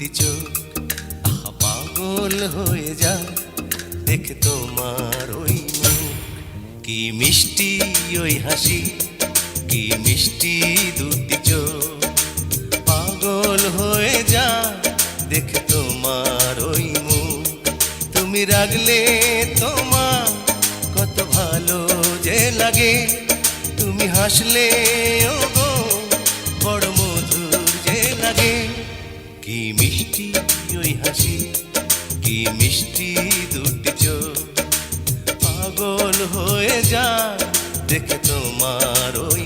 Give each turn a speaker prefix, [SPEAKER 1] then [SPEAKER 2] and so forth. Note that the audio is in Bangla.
[SPEAKER 1] দুটি চোখ পাগল হয়ে যায় দেখে তোমার ওই মুখ। কি মিষ্টি ওই হাসি, কি মিষ্টি দুটি চোখ, পাগল হয়ে যায় দেখে তোমার ওই মুখ। তুমি রাগলে তোমার কত ভালো যে লাগে, তুমি হাসলে ও গো বড় মধুর যে লাগে। কি মিষ্টি ওই হাসি, কি মিষ্টি দুটি চোখ, পাগল হয়ে যায় দেখে তোমার ওই